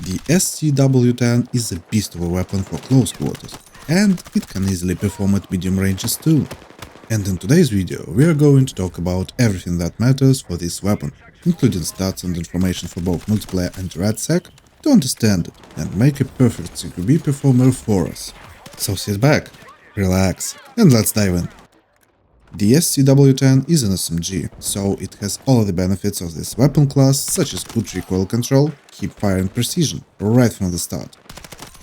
The SCW-10 is a beast of a weapon for close quarters, and it can easily perform at medium ranges too. And in today's video we are going to talk about everything that matters for this weapon, including stats and information for both multiplayer and RedSec, to understand it and make a perfect CQB performer for us. So sit back, relax, and let's dive in. The SCW-10 is an SMG, so it has all the benefits of this weapon class, such as good recoil control, keep fire and precision, right from the start.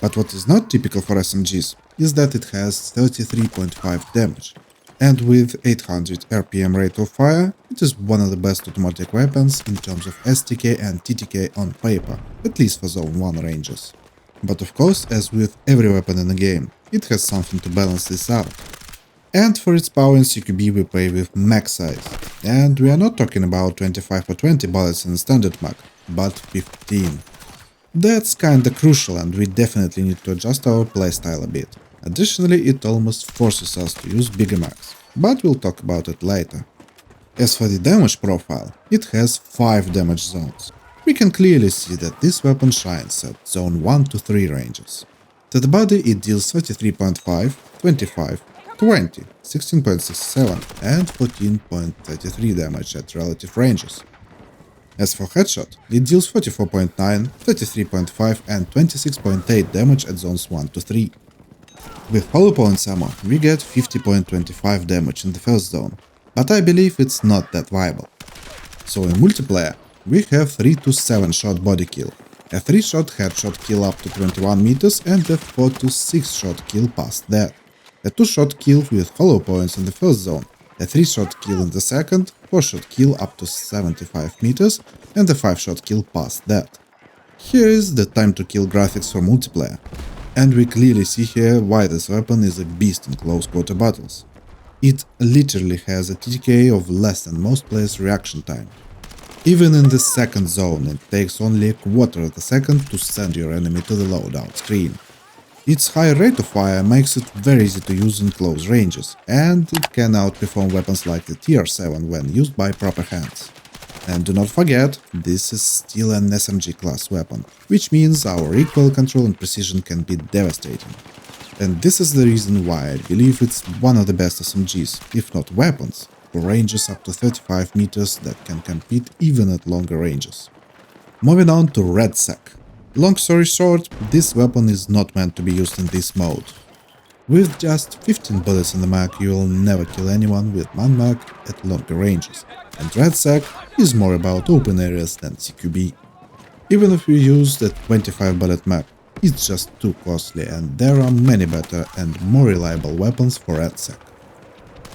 But what is not typical for SMGs is that it has 33.5 damage, and with 800 RPM rate of fire, it is one of the best automatic weapons in terms of STK and TTK on paper, at least for Zone 1 ranges. But of course, as with every weapon in the game, it has something to balance this out. And for its power in CQB we play with max size, and we are not talking about 25 or 20 bullets in standard mag, but 15. That's kinda crucial and we definitely need to adjust our playstyle a bit. Additionally, it almost forces us to use bigger mags, but we'll talk about it later. As for the damage profile, it has 5 damage zones. We can clearly see that this weapon shines at zone 1 to 3 ranges. To the body it deals 33.5, 25, 20, 16.67 and 14.33 damage at relative ranges. As for headshot, it deals 44.9, 33.5 and 26.8 damage at zones 1 to 3. With hollow points ammo, we get 50.25 damage in the first zone, but I believe it's not that viable. So in multiplayer, we have 3 to 7 shot body kill, a 3 shot headshot kill up to 21 meters and a 4 to 6 shot kill past that. A 2-shot kill with hollow points in the first zone, a 3-shot kill in the second, 4-shot kill up to 75 meters, and a 5-shot kill past that. Here is the time to kill graphics for multiplayer, and we clearly see here why this weapon is a beast in close quarter battles. It literally has a TTK of less than most players' reaction time. Even in the second zone it takes only a quarter of a second to send your enemy to the loadout screen. Its high rate of fire makes it very easy to use in close ranges, and it can outperform weapons like the TR7 when used by proper hands. And do not forget, this is still an SMG class weapon, which means our recoil control and precision can be devastating. And this is the reason why I believe it's one of the best SMGs, if not weapons, for ranges up to 35 meters that can compete even at longer ranges. Moving on to RedSec. Long story short, this weapon is not meant to be used in this mode. With just 15 bullets in the mag you will never kill anyone with one mag at longer ranges, and RedSec is more about open areas than CQB. Even if you use the 25 bullet mag, it's just too costly and there are many better and more reliable weapons for RedSec.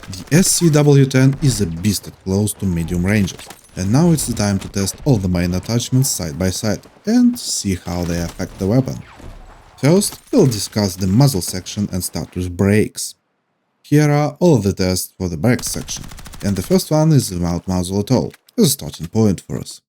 The SCW-10 is a beast at close to medium ranges. And now it's the time to test all the main attachments side by side and see how they affect the weapon. First, we'll discuss the muzzle section and start with brakes. Here are all of the tests for the brakes section, and the first one is without muzzle at all, as a starting point for us.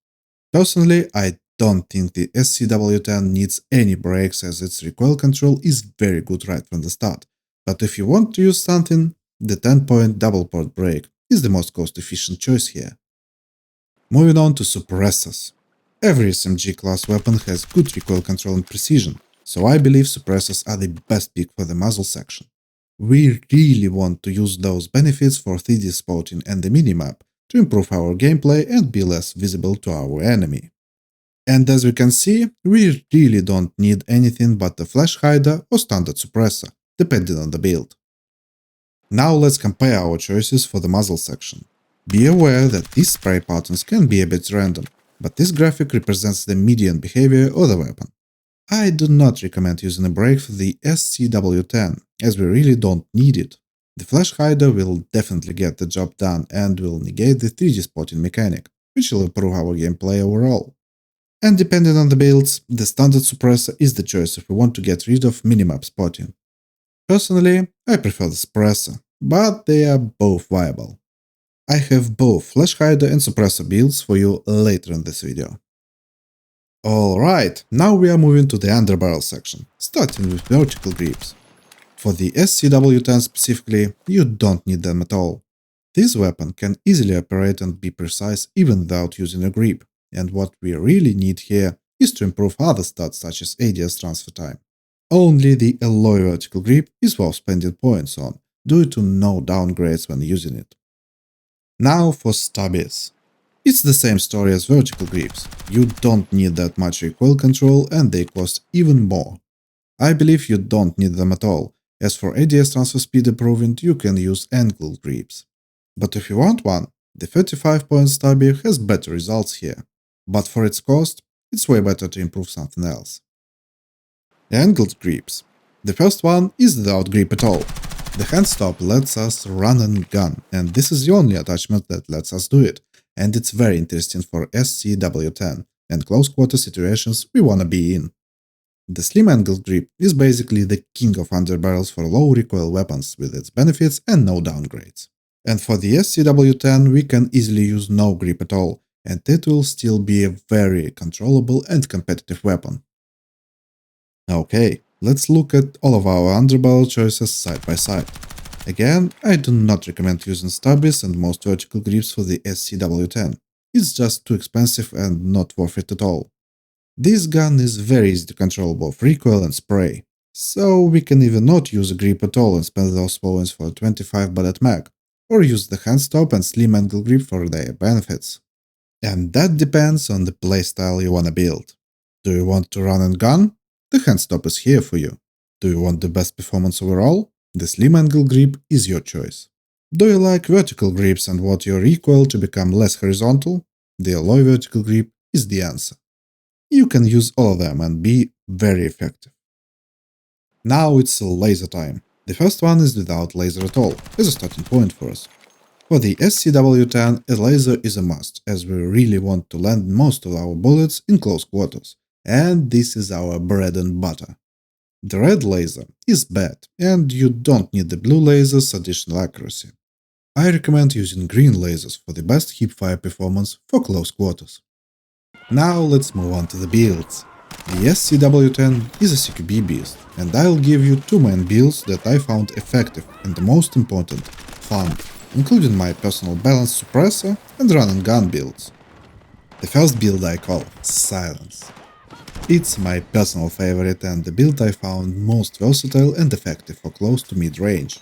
Personally, I don't think the SCW-10 needs any brakes as its recoil control is very good right from the start, but if you want to use something, the 10-point double port brake is the most cost-efficient choice here. Moving on to suppressors. Every SMG class weapon has good recoil control and precision, so I believe suppressors are the best pick for the muzzle section. We really want to use those benefits for 3D spotting and the minimap to improve our gameplay and be less visible to our enemy. And as we can see, we really don't need anything but a flash hider or standard suppressor, depending on the build. Now let's compare our choices for the muzzle section. Be aware that these spray patterns can be a bit random, but this graphic represents the median behavior of the weapon. I do not recommend using a brake for the SCW-10, as we really don't need it. The flash hider will definitely get the job done and will negate the 3D spotting mechanic, which will improve our gameplay overall. And depending on the builds, the standard suppressor is the choice if we want to get rid of minimap spotting. Personally, I prefer the suppressor, but they are both viable. I have both flash hider and suppressor builds for you later in this video. Alright, now we are moving to the underbarrel section, starting with vertical grips. For the SCW-10 specifically, you don't need them at all. This weapon can easily operate and be precise even without using a grip, and what we really need here is to improve other stats such as ADS transfer time. Only the alloy vertical grip is worth spending points on, due to no downgrades when using it. Now for stubbies. It's the same story as vertical grips. You don't need that much recoil control and they cost even more. I believe you don't need them at all. As for ADS transfer speed improvement, you can use angled grips. But if you want one, the 35-point stubby has better results here. But for its cost, it's way better to improve something else. Angled grips. The first one is without grip at all. The hand stop lets us run and gun, and this is the only attachment that lets us do it, and it's very interesting for SCW10 and close quarter situations we wanna be in. The slim angled grip is basically the king of underbarrels for low recoil weapons with its benefits and no downgrades. And for the SCW10 we can easily use no grip at all, and it will still be a very controllable and competitive weapon. Okay, let's look at all of our underbarrel choices side by side. Again, I do not recommend using stubbies and most vertical grips for the SCW10. It's just too expensive and not worth it at all. This gun is very easy to control both recoil and spray, so we can either not use a grip at all and spend those points for a 25 bullet mag, or use the hand stop and slim angle grip for their benefits. And that depends on the playstyle you wanna build. Do you want to run and gun? The hand stop is here for you. Do you want the best performance overall? The slim angle grip is your choice. Do you like vertical grips and want your recoil to become less horizontal? The alloy vertical grip is the answer. You can use all of them and be very effective. Now it's laser time. The first one is without laser at all, as a starting point for us. For the SCW10, a laser is a must, as we really want to land most of our bullets in close quarters, and this is our bread and butter. The red laser is bad, and you don't need the blue laser's additional accuracy. I recommend using green lasers for the best hipfire performance for close quarters. Now let's move on to the builds. The SCW10 is a CQB beast, and I'll give you two main builds that I found effective and the most important, fun, including my personal balance suppressor and run and gun builds. The first build I call Silence. It's my personal favorite and the build I found most versatile and effective for close to mid-range.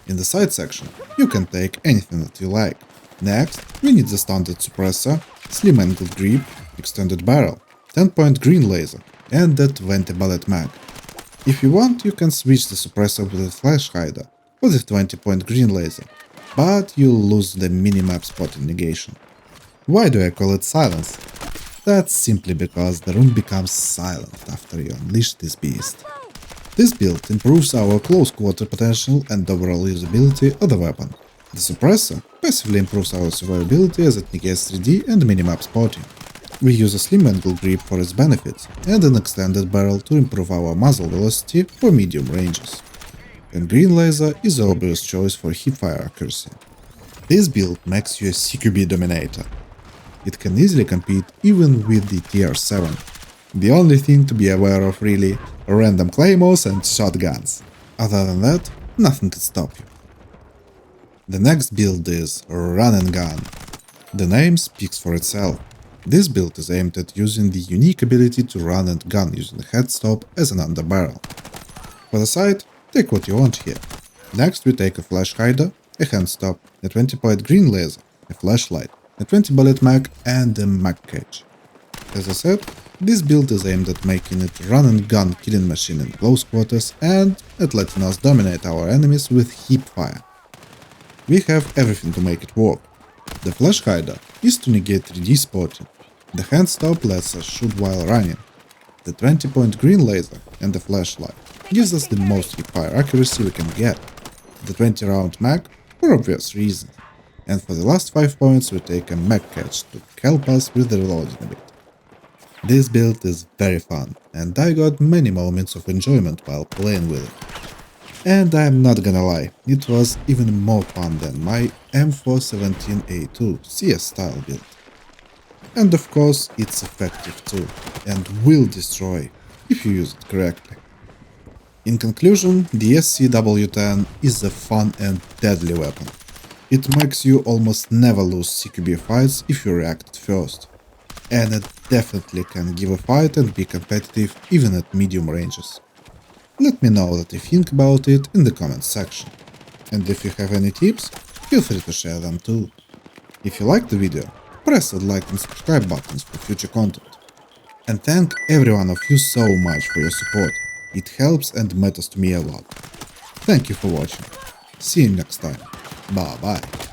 In the side section, you can take anything that you like. Next, we need the standard suppressor, slim angled grip, extended barrel, 10-point green laser, and that 20 bullet mag. If you want, you can switch the suppressor with a flash hider or the 20-point green laser, but you'll lose the minimap spotting negation. Why do I call it Silence? That's simply because the room becomes silent after you unleash this beast. This build improves our close quarter potential and overall usability of the weapon. The suppressor passively improves our survivability as it negates 3D and minimap spotting. We use a slim angle grip for its benefits, and an extended barrel to improve our muzzle velocity for medium ranges. And green laser is the obvious choice for hipfire accuracy. This build makes you a CQB dominator. It can easily compete even with the tier 7. The only thing to be aware of really, random claymores and shotguns. Other than that, nothing can stop you. The next build is Run and Gun. The name speaks for itself. This build is aimed at using the unique ability to run and gun using a headstop as an underbarrel. For the side, take what you want here. Next we take a flash hider, a handstop, a 20-point green laser, a flashlight, a 20 bullet mag and a mag catch. As I said, this build is aimed at making it a run and gun killing machine in close quarters and at letting us dominate our enemies with hip fire. We have everything to make it work. The flash hider is to negate 3D spotting. The handstop lets us shoot while running. The 20-point green laser and the flashlight gives us the most hipfire accuracy we can get. The 20-round mag for obvious reasons. And for the last 5 points we take a mag catch to help us with the reloading a bit. This build is very fun, and I got many moments of enjoyment while playing with it. And I'm not gonna lie, it was even more fun than my M417A2 CS style build. And of course it's effective too, and will destroy, if you use it correctly. In conclusion, the SCW10 is a fun and deadly weapon. It makes you almost never lose CQB fights if you react first. and it definitely can give a fight and be competitive even at medium ranges. Let me know what you think about it in the comments section. And if you have any tips, feel free to share them too. If you liked the video, press the like and subscribe buttons for future content. And thank every one of you so much for your support. It helps and matters to me a lot. Thank you for watching. See you next time. Bye bye.